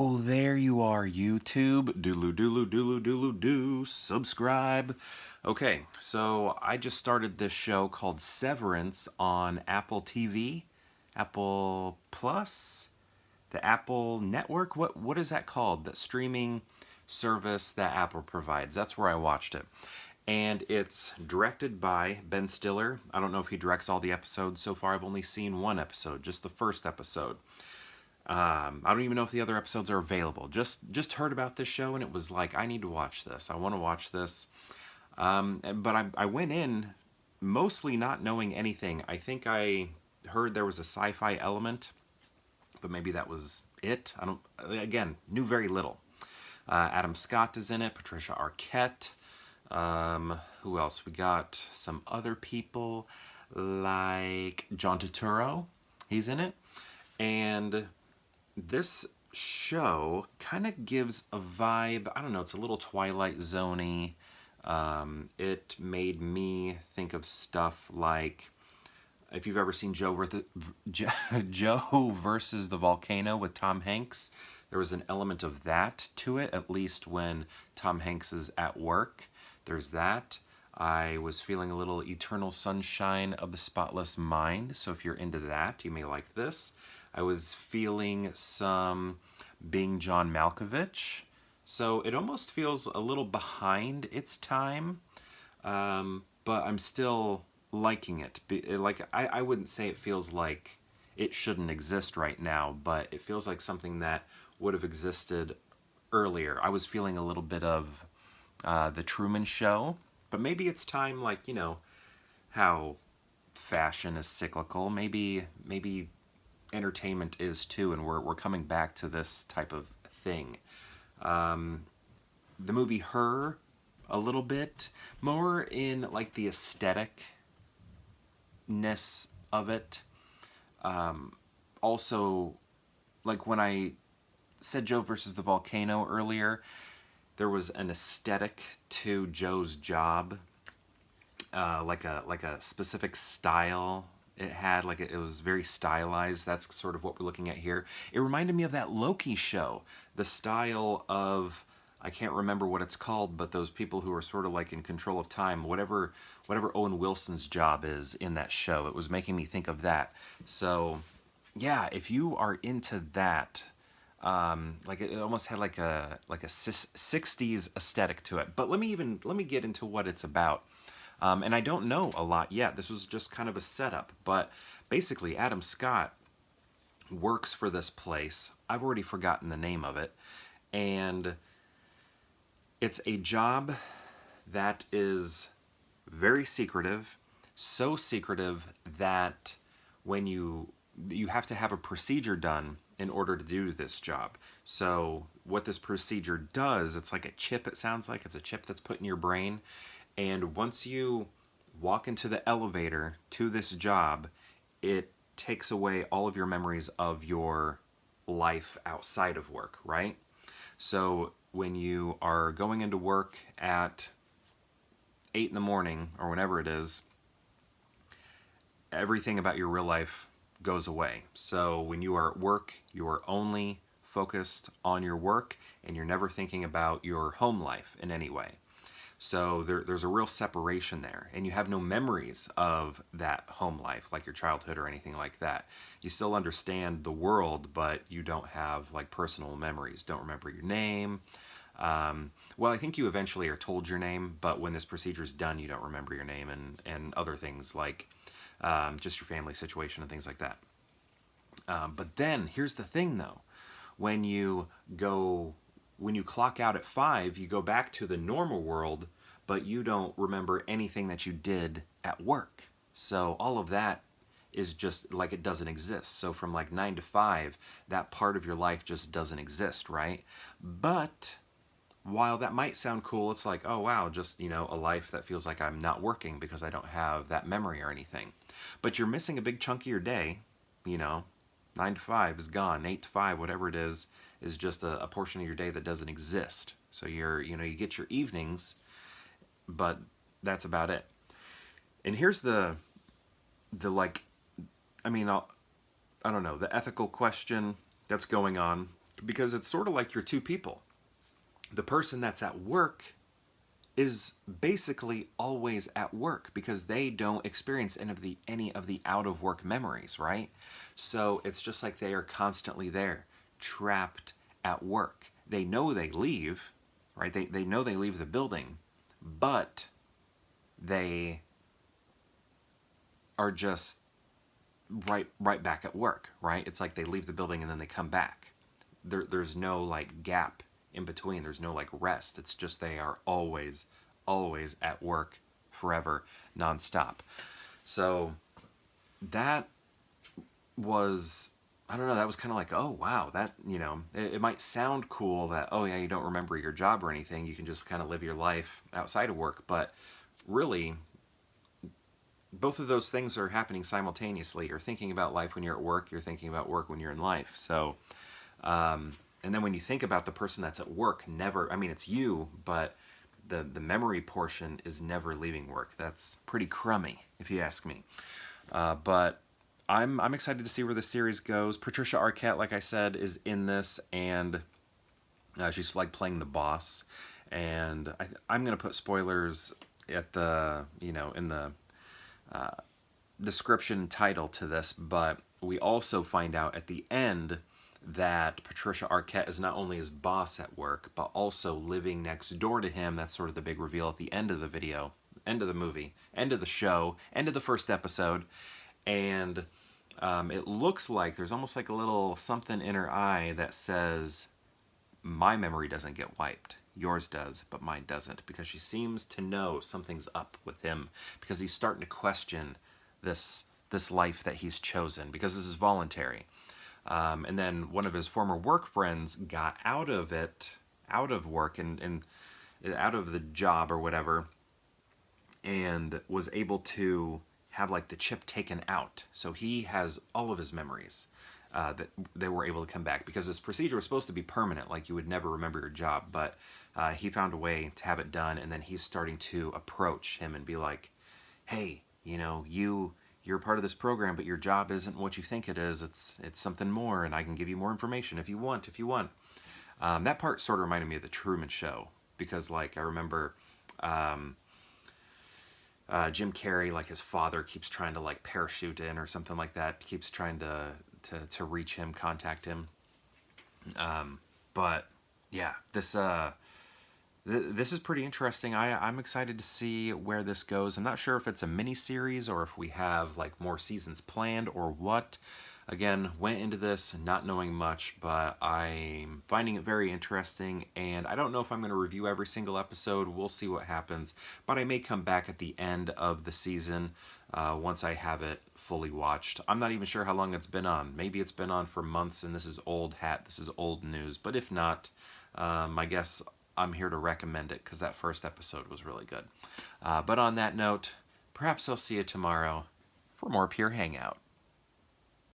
Oh, there you are, YouTube. Doodaloo doodaloo doodaloo doodaloo doo. Subscribe. Okay, so I just started this show called Severance on Apple TV, Apple Plus, the Apple Network. What is that called? The streaming service that Apple provides. That's where I watched it. And it's directed by Ben Stiller. I don't know if he directs all the episodes so far. I've only seen one episode, just the first episode. I don't even know if the other episodes are available. Just heard about this show and it was like, I need to watch this. I want to watch this. But I went in mostly not knowing anything. I think I heard there was a sci-fi element, but maybe that was it. Again, knew very little. Adam Scott is in it, Patricia Arquette. Who else? We got some other people like John Turturro. He's in it. And this show kind of gives a vibe, I don't know, it's a little Twilight Zone-y. It made me think of stuff like, if you've ever seen Joe versus the Volcano with Tom Hanks, there was an element of that to it, at least when Tom Hanks is at work. There's that. I was feeling a little Eternal Sunshine of the Spotless Mind, so if you're into that, you may like this. I was feeling some Being John Malkovich, so it almost feels a little behind its time, but I'm still liking it. I wouldn't say it feels like it shouldn't exist right now, but it feels like something that would have existed earlier. I was feeling a little bit of The Truman Show, but maybe it's time, like, you know, how fashion is cyclical. Maybe entertainment is too, and we're coming back to this type of thing. The movie Her, a little bit more in like the aestheticness of it. Also, like when I said Joe versus the Volcano earlier, there was an aesthetic to Joe's job, like a specific style. It had, like, it was very stylized. That's sort of what we're looking at here. It reminded me of that Loki show. The style of, I can't remember what it's called, but those people who are sort of like in control of time, whatever Owen Wilson's job is in that show. It was making me think of that. So, yeah, if you are into that, like it almost had like a 60s aesthetic to it. But let me get into what it's about. And I don't know a lot yet. This was just kind of a setup. But basically, Adam Scott works for this place. I've already forgotten the name of it. And it's a job that is very secretive. So secretive that when you have to have a procedure done in order to do this job. So what this procedure does, it's like a chip, it sounds like. It's a chip that's put in your brain. And once you walk into the elevator to this job, it takes away all of your memories of your life outside of work, right? So when you are going into work at 8 in the morning, or whenever it is, everything about your real life goes away. So when you are at work, you are only focused on your work, and you're never thinking about your home life in any way. So there's a real separation there, and you have no memories of that home life, like your childhood or anything like that. You still understand the world, but you don't have like personal memories. Don't remember your name. Well, I think you eventually are told your name, but when this procedure is done, you don't remember your name and other things like just your family situation and things like that. But then here's the thing, though. When you clock out at 5, you go back to the normal world, but you don't remember anything that you did at work. So all of that is just like it doesn't exist. So from like 9 to 5, that part of your life just doesn't exist, right? But while that might sound cool, it's like, oh wow, just, you know, a life that feels like I'm not working because I don't have that memory or anything. But you're missing a big chunk of your day, you know. 9 to 5 is gone. 8 to 5, whatever it is just a portion of your day that doesn't exist. So you get your evenings, but that's about it. And here's the like, I mean, I don't know, the ethical question that's going on because it's sort of like you're two people. The person that's at work is basically always at work because they don't experience any of the out of work memories, right? So it's just like they are constantly there, trapped at work. They know they leave, right? They know they leave the building, but they are just right back at work, right? It's like they leave the building and then they come back. There's no like gap in between. There's no like rest. It's just they are always at work forever, nonstop. So that was, I don't know, that was kind of like, oh wow, that, it might sound cool that, oh yeah, you don't remember your job or anything, you can just kind of live your life outside of work, but really both of those things are happening simultaneously. You're thinking about life when you're at work, you're thinking about work when you're in life. So and then when you think about the person that's at work, never, I mean, it's you, but the memory portion is never leaving work. That's pretty crummy, if you ask me. But I'm excited to see where the series goes. Patricia Arquette, like I said, is in this, and she's like playing the boss. And I'm gonna put spoilers at the in the description title to this, but we also find out at the end that Patricia Arquette is not only his boss at work, but also living next door to him. That's sort of the big reveal at the end of the video, end of the movie, end of the show, end of the first episode. And it looks like there's almost like a little something in her eye that says, my memory doesn't get wiped. Yours does, but mine doesn't. Because she seems to know something's up with him. Because he's starting to question this life that he's chosen. Because this is voluntary. And then one of his former work friends got out of work and out of the job or whatever, and was able to have like the chip taken out. So he has all of his memories that they were able to come back, because this procedure was supposed to be permanent, like you would never remember your job, but he found a way to have it done, and then he's starting to approach him and be like, hey, you're part of this program, but your job isn't what you think it is. It's something more, and I can give you more information if you want. That part sort of reminded me of the Truman Show, because like I remember Jim Carrey, like his father keeps trying to like parachute in or something like that, keeps trying to reach him, contact him. But yeah, this is pretty interesting. I'm excited to see where this goes. I'm not sure if it's a mini series or if we have like more seasons planned or what. Again, went into this not knowing much, but I'm finding it very interesting, and I don't know if I'm going to review every single episode. We'll see what happens, but I may come back at the end of the season once I have it fully watched. I'm not even sure how long it's been on. Maybe it's been on for months, and this is old hat, this is old news, but if not, I guess I'm here to recommend it because that first episode was really good. But on that note, perhaps I'll see you tomorrow for more Pure Hangout.